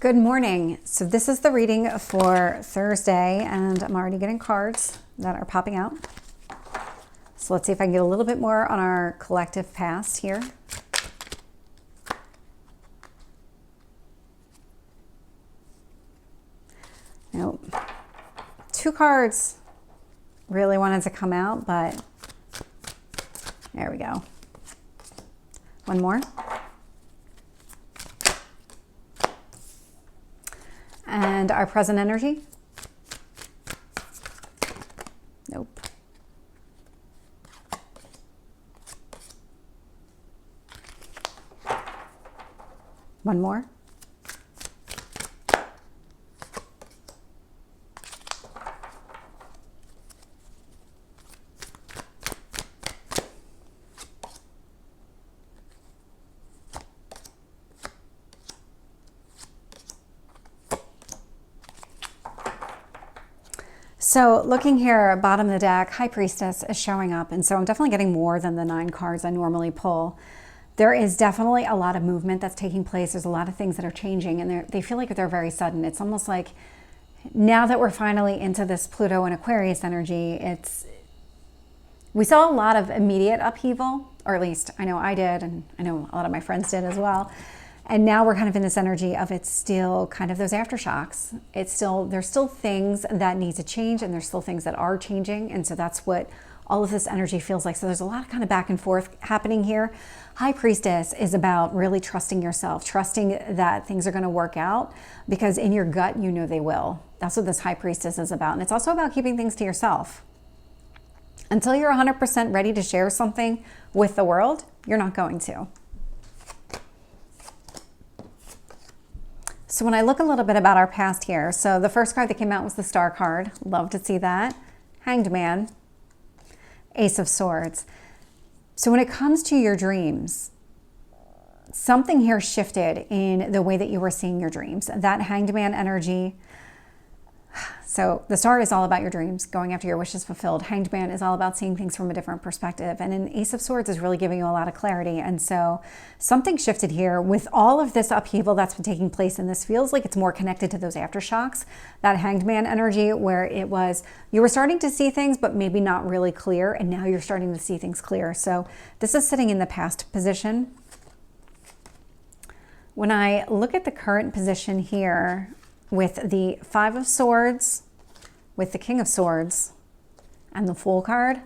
Good morning. So this is the reading for Thursday, and I'm already getting cards that are popping out. So let's see if I can get a little bit more on our collective past here. Nope. Two cards really wanted to come out, but there we go. One more. And our present energy. Nope. One more. So looking here, bottom of the deck, High Priestess is showing up. And so I'm definitely getting more than the 9 cards I normally pull. There is definitely a lot of movement that's taking place. There's a lot of things that are changing, and they feel like they're very sudden. It's almost like now that we're finally into this Pluto and Aquarius energy, we saw a lot of immediate upheaval, or at least I know I did, and I know a lot of my friends did as well. And now we're kind of in this energy of it's still kind of those aftershocks. There's still things that need to change, and there's still things that are changing. And so that's what all of this energy feels like. So there's a lot of kind of back and forth happening here. High Priestess is about really trusting yourself, trusting that things are going to work out, because in your gut, you know they will. That's what this High Priestess is about. And it's also about keeping things to yourself. Until you're 100% ready to share something with the world, you're not going to. So when I look a little bit about our past here, so the first card that came out was the Star card. Love to see that. Hanged Man. Ace of Swords. So when it comes to your dreams, something here shifted in the way that you were seeing your dreams. That Hanged Man energy. So the Star is all about your dreams, going after your wishes fulfilled. Hanged Man is all about seeing things from a different perspective. And an Ace of Swords is really giving you a lot of clarity. And so something shifted here with all of this upheaval that's been taking place. And this feels like it's more connected to those aftershocks. That Hanged Man energy where it was, you were starting to see things, but maybe not really clear. And now you're starting to see things clear. So this is sitting in the past position. When I look at the current position here, with the Five of Swords, with the King of Swords, and the Fool card,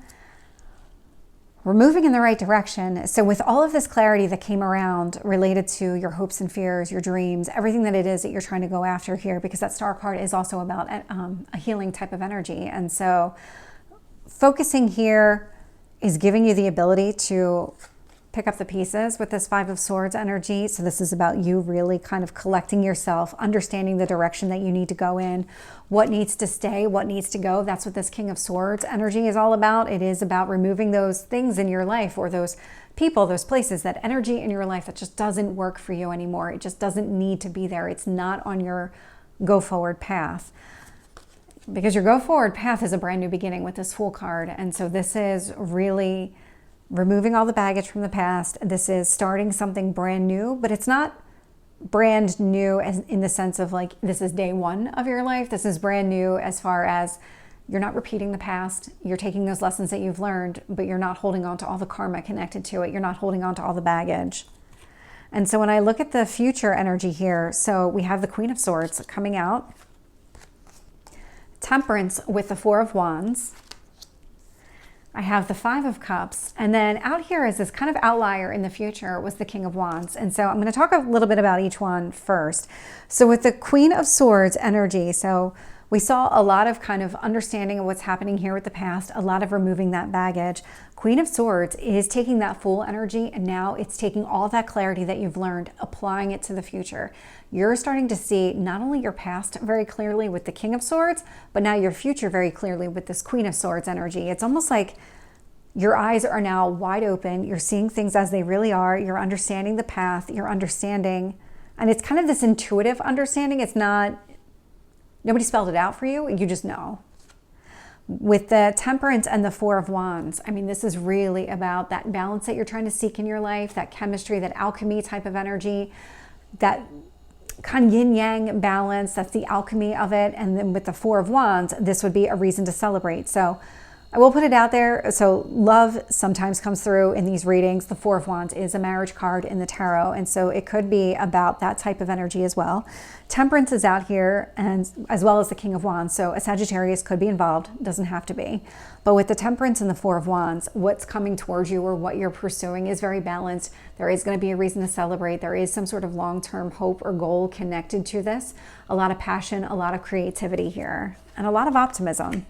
we're moving in the right direction. So with all of this clarity that came around related to your hopes and fears, your dreams, everything that it is that you're trying to go after here, because that Star card is also about a healing type of energy. And so focusing here is giving you the ability to pick up the pieces with this Five of Swords energy. So this is about you really kind of collecting yourself, understanding the direction that you need to go in, what needs to stay, what needs to go. That's what this King of Swords energy is all about. It is about removing those things in your life, or those people, those places, that energy in your life that just doesn't work for you anymore. It just doesn't need to be there. It's not on your go forward path. Because your go forward path is a brand new beginning with this Fool card. And so this is really removing all the baggage from the past. This is starting something brand new, but it's not brand new as in the sense of like, this is day one of your life. This is brand new as far as you're not repeating the past. You're taking those lessons that you've learned, but you're not holding on to all the karma connected to it. You're not holding on to all the baggage. And so when I look at the future energy here, so we have the Queen of Swords coming out, Temperance with the Four of Wands. I have the Five of Cups, and then out here is this kind of outlier in the future was the King of Wands. And so I'm going to talk a little bit about each one first. So with the Queen of Swords energy, so we saw a lot of kind of understanding of what's happening here with the past, a lot of removing that baggage. Queen of Swords is taking that Fool energy, and now it's taking all that clarity that you've learned, applying it to the future. You're starting to see not only your past very clearly with the King of Swords, but now your future very clearly with this Queen of Swords energy. It's almost like your eyes are now wide open. You're seeing things as they really are. You're understanding the path. You're understanding. And it's kind of this intuitive understanding. It's not, nobody spelled it out for you. You just know. With the Temperance and the Four of Wands, I mean, this is really about that balance that you're trying to seek in your life, that chemistry, that alchemy type of energy, that kind of yin-yang balance. That's the alchemy of it. And then with the Four of Wands, this would be a reason to celebrate. So I will put it out there. So love sometimes comes through in these readings. The Four of Wands is a marriage card in the tarot. And so it could be about that type of energy as well. Temperance is out here, and as well as the King of Wands. So a Sagittarius could be involved, doesn't have to be. But with the Temperance and the Four of Wands, what's coming towards you or what you're pursuing is very balanced. There is going to be a reason to celebrate. There is some sort of long-term hope or goal connected to this. A lot of passion, a lot of creativity here, and a lot of optimism.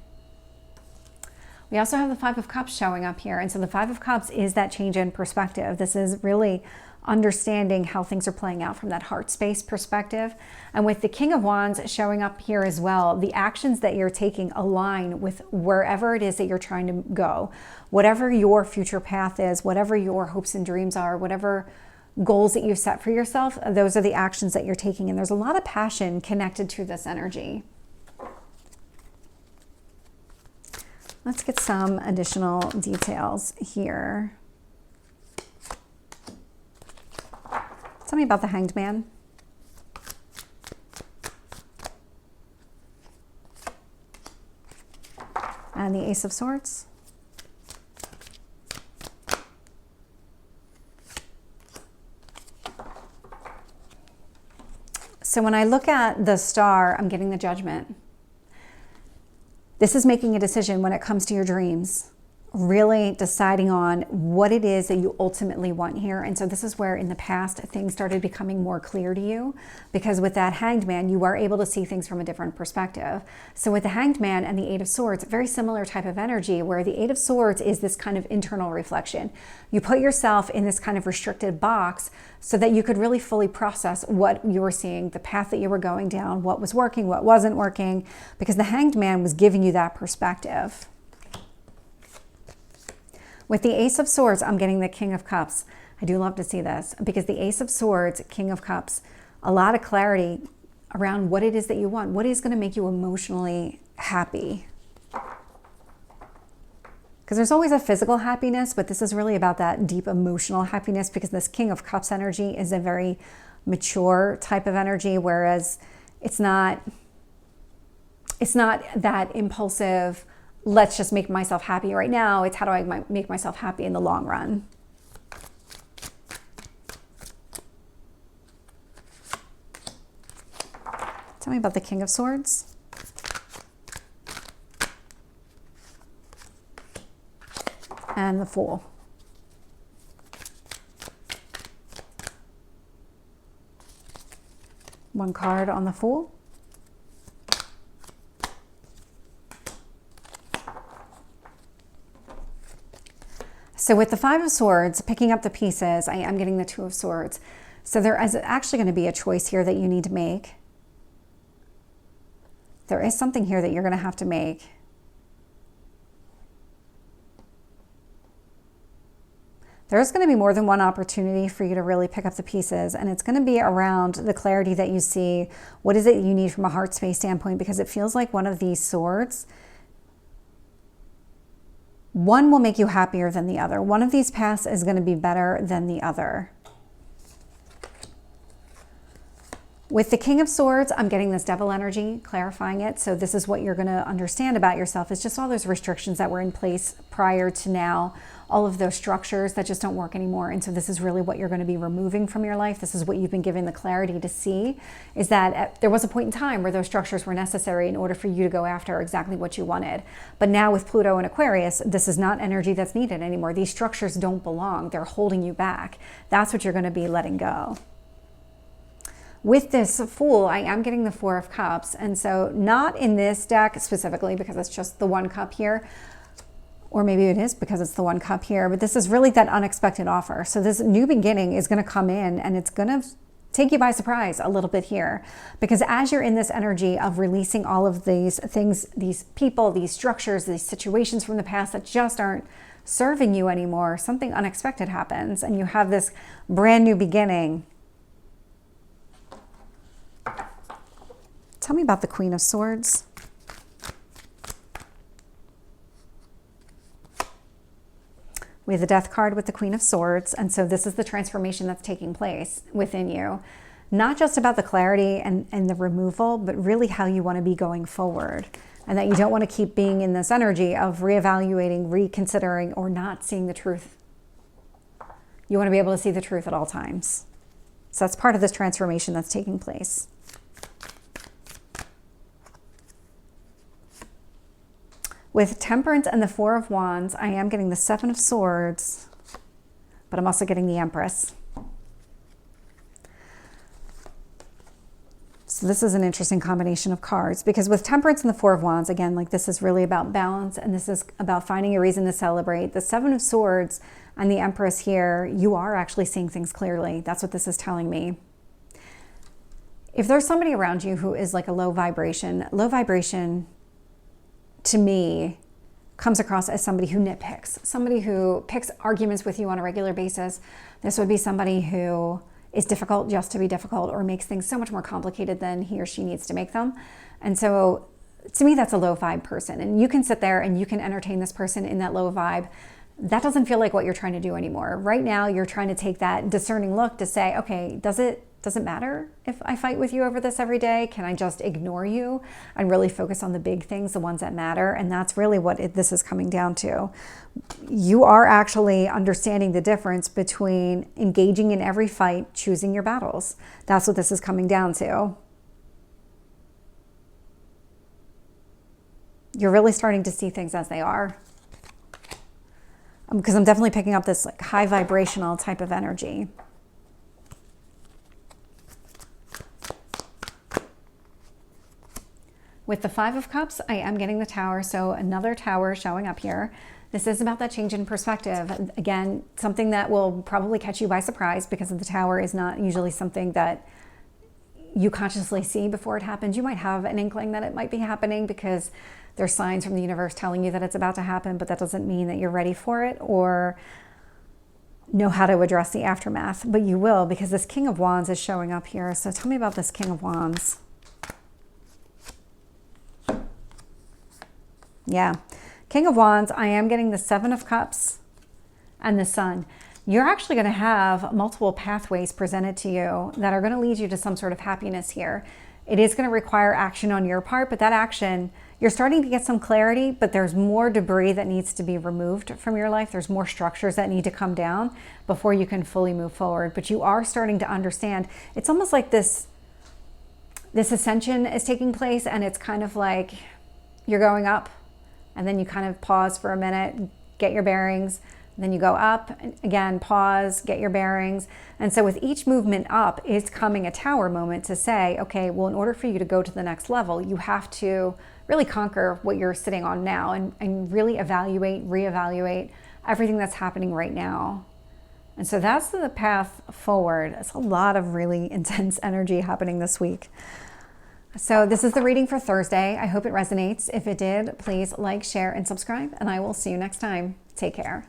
We also have the Five of Cups showing up here. And so the Five of Cups is that change in perspective. This is really understanding how things are playing out from that heart space perspective. And with the King of Wands showing up here as well, the actions that you're taking align with wherever it is that you're trying to go. Whatever your future path is, whatever your hopes and dreams are, whatever goals that you've set for yourself, those are the actions that you're taking. And there's a lot of passion connected to this energy. Let's get some additional details here. Tell me about the Hanged Man. And the Ace of Swords. So when I look at the Star, I'm getting the Judgment. This is making a decision when it comes to your dreams, really deciding on what it is that you ultimately want here. And so this is where in the past things started becoming more clear to you, because with that Hanged Man, you are able to see things from a different perspective. So with the Hanged Man and the Eight of Swords, very similar type of energy, where the Eight of Swords is this kind of internal reflection. You put yourself in this kind of restricted box so that you could really fully process what you were seeing, the path that you were going down, what was working, what wasn't working, because the Hanged Man was giving you that perspective. With the Ace of Swords, I'm getting the King of Cups. I do love to see this, because the Ace of Swords, King of Cups, a lot of clarity around what it is that you want. What is going to make you emotionally happy? Because there's always a physical happiness, but this is really about that deep emotional happiness, because this King of Cups energy is a very mature type of energy, whereas it's not that impulsive, let's just make myself happy right now. It's how do I make myself happy in the long run? Tell me about the King of Swords. And the Fool. One card on the Fool. So with the Five of Swords, picking up the pieces, I am getting the Two of Swords. So there is actually going to be a choice here that you need to make. There is something here that you're going to have to make. There's going to be more than one opportunity for you to really pick up the pieces, and it's going to be around the clarity that you see. What is it you need from a heart space standpoint? Because it feels like one of these swords, one will make you happier than the other. One of these paths is going to be better than the other. With the King of Swords, I'm getting this Devil energy, clarifying it. So this is what you're going to understand about yourself. It's just all those restrictions that were in place prior to now, all of those structures that just don't work anymore. And so this is really what you're going to be removing from your life. This is what you've been given the clarity to see, is that there was a point in time where those structures were necessary in order for you to go after exactly what you wanted. But now with Pluto and Aquarius, this is not energy that's needed anymore. These structures don't belong. They're holding you back. That's what you're going to be letting go. With this Fool, I am getting the Four of Cups. And so not in this deck specifically, because it's just the one cup here, or maybe it is because it's the one cup here, but this is really that unexpected offer. So this new beginning is going to come in, and it's going to take you by surprise a little bit here, because as you're in this energy of releasing all of these things, these people, these structures, these situations from the past that just aren't serving you anymore, something unexpected happens, and you have this brand new beginning. Tell me about the Queen of Swords. We have the Death card with the Queen of Swords. And so this is the transformation that's taking place within you. not just about the clarity and the removal, but really how you want to be going forward. And that you don't want to keep being in this energy of reevaluating, reconsidering, or not seeing the truth. You want to be able to see the truth at all times. So that's part of this transformation that's taking place. With Temperance and the Four of Wands, I am getting the Seven of Swords, but I'm also getting the Empress. So this is an interesting combination of cards, because with Temperance and the Four of Wands, again, like this is really about balance, and this is about finding a reason to celebrate. The Seven of Swords and the Empress here, you are actually seeing things clearly. That's what this is telling me. If there's somebody around you who is like a low vibration to me comes across as somebody who nitpicks, somebody who picks arguments with you on a regular basis. This would be somebody who is difficult just to be difficult, or makes things so much more complicated than he or she needs to make them. And so to me, that's a low vibe person. And you can sit there and you can entertain this person in that low vibe. That doesn't feel like what you're trying to do anymore. Right now, you're trying to take that discerning look to say, okay, does it matter if I fight with you over this every day? Can I just ignore you and really focus on the big things, the ones that matter? And that's really what this is coming down to. You are actually understanding the difference between engaging in every fight, choosing your battles. That's what this is coming down to. You're really starting to see things as they are. Because I'm definitely picking up this like high vibrational type of energy. With the Five of Cups, I am getting the Tower, so another Tower showing up here. This is about that change in perspective. Again, something that will probably catch you by surprise, because the Tower is not usually something that you consciously see before it happens. You might have an inkling that it might be happening because there's signs from the universe telling you that it's about to happen, but that doesn't mean that you're ready for it or know how to address the aftermath. But you will, because this King of Wands is showing up here. So tell me about this King of Wands. Yeah, King of Wands, I am getting the Seven of Cups and the Sun. You're actually going to have multiple pathways presented to you that are going to lead you to some sort of happiness here. It is going to require action on your part, but that action, you're starting to get some clarity, but there's more debris that needs to be removed from your life. There's more structures that need to come down before you can fully move forward. But you are starting to understand. It's almost like this ascension is taking place, and it's kind of like you're going up, and then you kind of pause for a minute, get your bearings, then you go up, and again, pause, get your bearings. And so with each movement up, it's coming a Tower moment to say, okay, well, in order for you to go to the next level, you have to really conquer what you're sitting on now and really evaluate, reevaluate everything that's happening right now. And so that's the path forward. It's a lot of really intense energy happening this week. So this is the reading for Thursday. I hope it resonates. If it did, please like, share, and subscribe, and I will see you next time. Take care.